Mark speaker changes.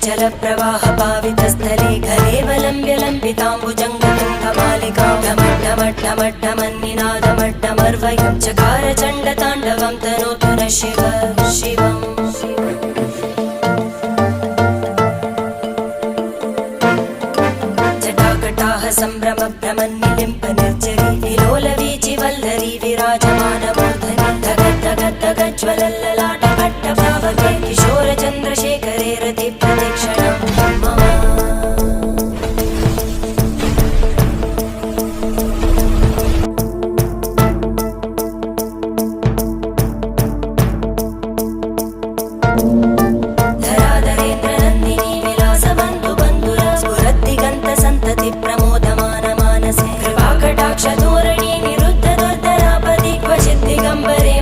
Speaker 1: जलप्रवाह पावितस्थले कलेवलम्ब्य लम्बिताम्बुजङ्गतुङ्गमालिकां ढमड्ढमड्ढमड्ढमन्निनादमड्ढमर्वयं चकार चण्डताण्डवं तनोतु नः शिव शिवम् जटाकटाः सम्भ्रम भ्रमन्निलिम्प निर्जरी विलोलवीचि वल्लरी विराजमानमूर्धनि धगद्धगद्धगज्ज्वलल्ललाटपट्टपावके किशोरचन्द्रशेखरे रतिप्रतिक्षणं मम धराधरेन्द्रनन्दिनी विलासबन्धु बन्धुरा स्फुरद्दिगन्त सन्तति प्रमोदमान मानसे कृपाकटाक्षतोरणी निरुद्ध दुर्धरापदि क्वचित् दिगम्बरे